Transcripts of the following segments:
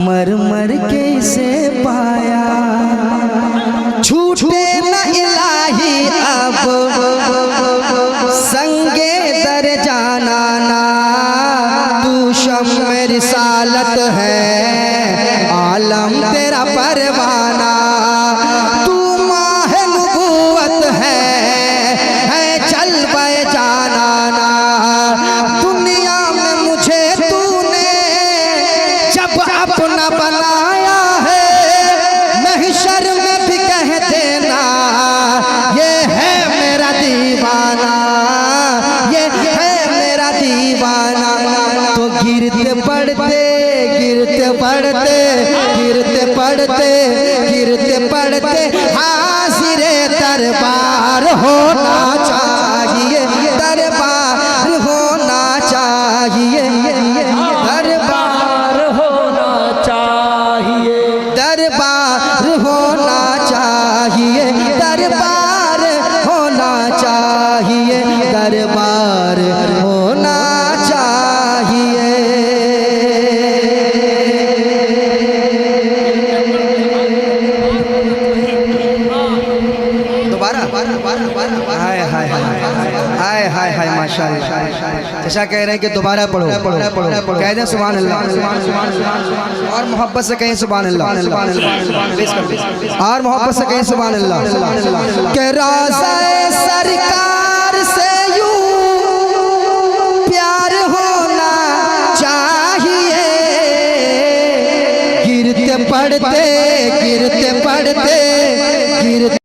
मर मर के इसे पाया, छूटे न इलाही अब संगे दर जाना ना। तू शम्म रिसालत है, आलम तेरा परवाना। तू माह नबूवत है चल बे जाना ना। दुनिया में मुझे तूने जब अपना बनाया है, महशर में भी कह देना ये है मेरा दीवाना, ये है मेरा दीवाना। तो गिरते पड़ते गिरते पड़ते गिरते पड़ते गिरते पड़ते हाजिरे दरबार होना चाहिए, दरबार होना चाहिए, दरबार होना चाहिए, दरबार होना चाहिए, दरबार होना चाहिए, दरबार होना चाहिए। दोबारा हाय हाय हाय हाय हाय माशाअल्लाह। जैसा कह रहे हैं कि दोबारा पढ़ो, कह दें सुभान अल्लाह, और मोहब्बत से कहें सुभान अल्लाह, और मोहब्बत से कहें सुभान अल्लाह। के रोज़े सरकार से यूं प्यार होना चाहिए, गिरते पड़ते गिरते पड़ते गिरते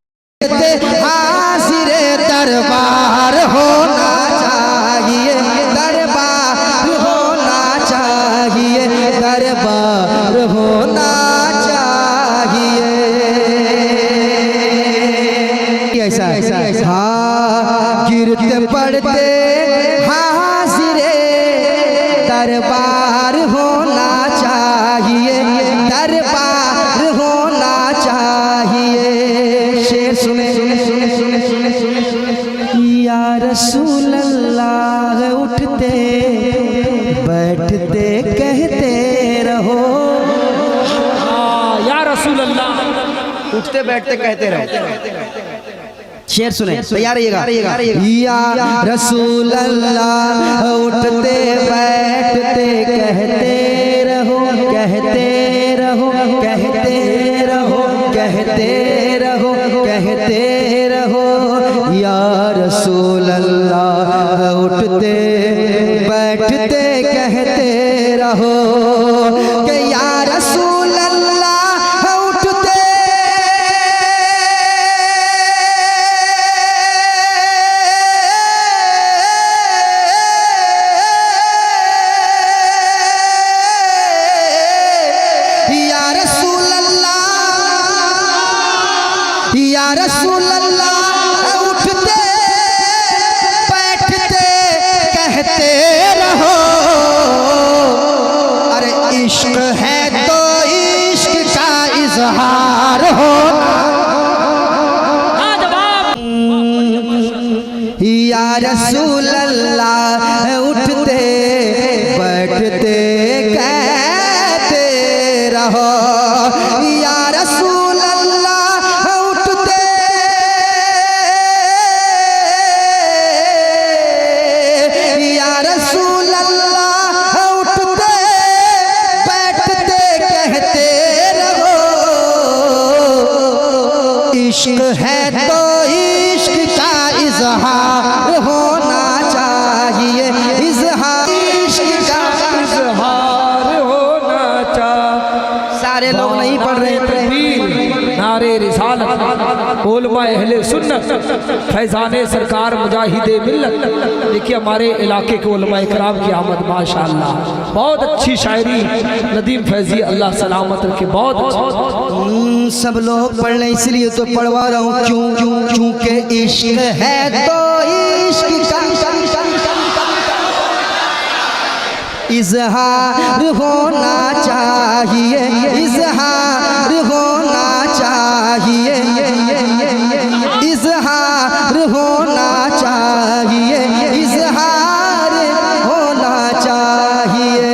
हाजिरे दरबार होना चाहिए, दरबार होना चाहिए, दरबार होना चाहिए। ऐसा हाँ, गिरते पड़ते हाजिरे दरबार होना चाहिए, दरबार होना चाहिए। शेर सुने सुने सुने सुने सुने सुने सुने। या रसूल अल्लाह उठते बैठते कहते रहो। या रसूल अल्लाह उठते बैठते कहते रहो। शेर सुने, तैयार रहिएगा। या रसूल अल्लाह उठते बैठते कहते रहो, कहते रहो, कहते रहो, कहते रहो, कहते रहो। या रसूल अल्लाह उठते बैठते कहते रहो कि या रसूल अल्लाह उठते या रसूल अल्लाह, या रसूल अल्लाह उठते बैठते कहते रहो। अरे इश्क है तो इश्क का इजहार होना। या रसूल अल्लाह उठते बैठते कहते रहो। या रसूल अल्लाह उठते या रसूल अल्लाह उठते बैठते कहते रहो। इश्क है तो इश्क का इजहार होना चाहिए, इजहार इश्क का इजहार होना चाहिए। सारे लोग नहीं पढ़ रहे थे। नारे रिसालत उलमा अहले सुन्नत फैज़ाने सरकार मुजाहिदे मिल्लत। देखिए हमारे इलाके के उलमा इकराम की आमद माशाअल्लाह, बहुत अच्छी शायरी नदीम फैजी अल्लाह सलामत रखे, बहुत अच्छी। सब लोग पढ़ रहे इसलिए तो पढ़वा रहा हूँ, क्यों क्योंकि इश्क है तो इश्क का इजहार होना चाहिए, इजहार होना चाहिए, इजहार होना चाहिए, इजहार होना चाहिए।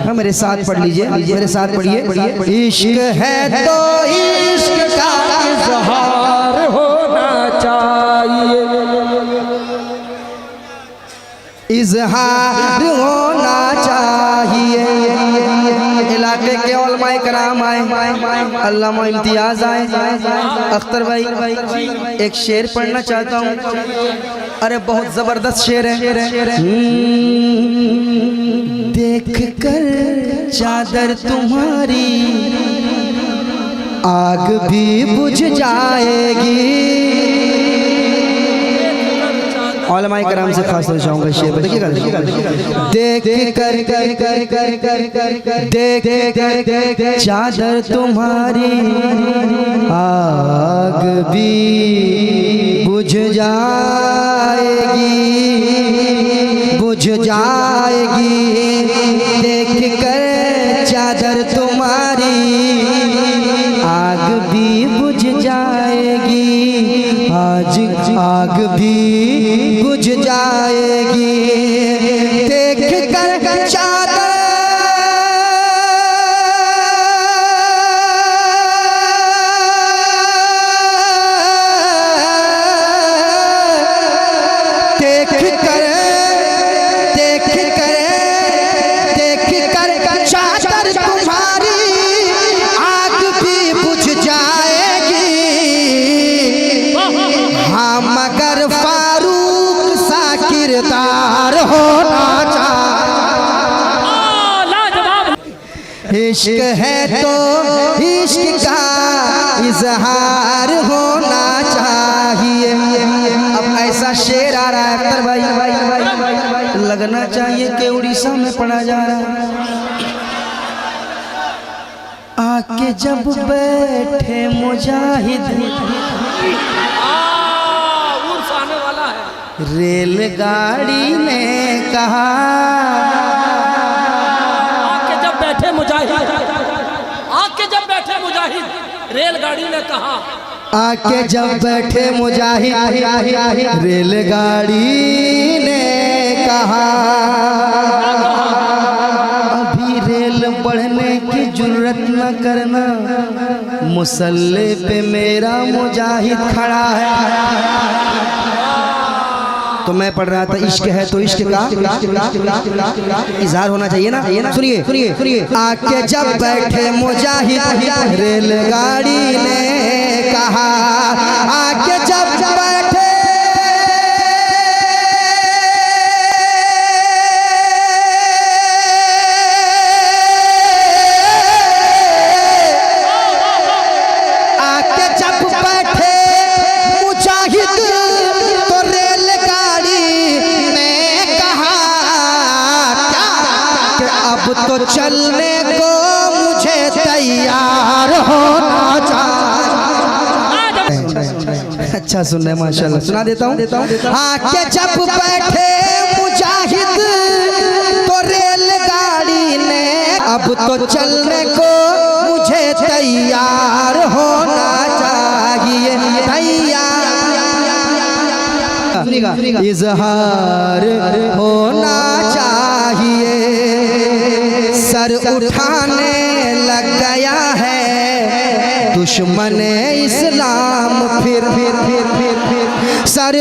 हाँ मेरे साथ पढ़ लीजिए, मेरे साथ पढ़िए। इश्क है तो इश्क का इजहार होना चाहिए, इजहार होना चाहिए। इलाके के उलमाए कराम आए, अल्लामा इम्तियाज आए। अख्तर भाई एक शेर पढ़ना चाहता हूँ। अरे बहुत जबरदस्त शेर है। देख कर चादर तुम्हारी आग भी बुझ जाएगी। उलमाए कराम से खास तौर चाहूंगा शेर देखिएगा। देख कर चादर तुम्हारी आग भी बुझ जाएगी, बुझ जाएगी। देख कर चादर तुम्हारी आग भी बुझ जाएगी, आज आग भी बुझ जाएगी। देख कर चादर चादर तुम्हारी आग भी बुझ जाएगी। हाँ मगर फारूक सा किरदार होना चाहिए। इश्क है तो इश्क का इजहार होना चाहिए। अब ऐसा शेर आ रहा है अख्तर भाई, लगना चाहिए कि उड़ीसा में पढ़ा जा रहा है। आके जब बैठे मुजाहिद आने वाला है। रेलगाड़ी ने कहा, आके जब बैठे मुजाहिद, आके जब बैठे मुजाहिद रेलगाड़ी ने कहा, आके जब बैठे मुजाहिद रेलगाड़ी ने कहा। अभी रेल बढ़ने की जुर्रत न करना, मुसल्ले पे मेरा मुजाहिद खड़ा है। तो मैं पढ़ रहा था इश्क है तो इश्क का इजहार होना चाहिए ना। सुनिए। आके जब बैठे मुजाहिद रेलगाड़ी ने कहा, आके जब बैठे तो चलने को मुझे तैयार होना चाहिए। अच्छा सुन रहे माशाल्लाह, सुना देता हूँ। आके जब बैठे मुजाहिद तो रेलगाड़ी ने, अब तो चलने को मुझे तैयार होना चाहिए। तैयार इजहार होना चाहिए। सर उठाने लग गया है दुश्मन इस्लाम, फिर सर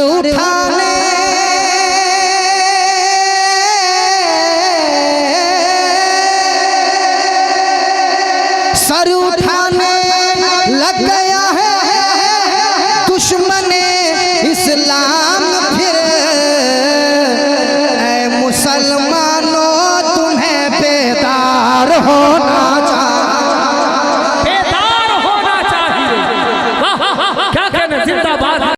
उठाने लग गया है दुश्मन इस्लाम, फिर ऐ मुसलमान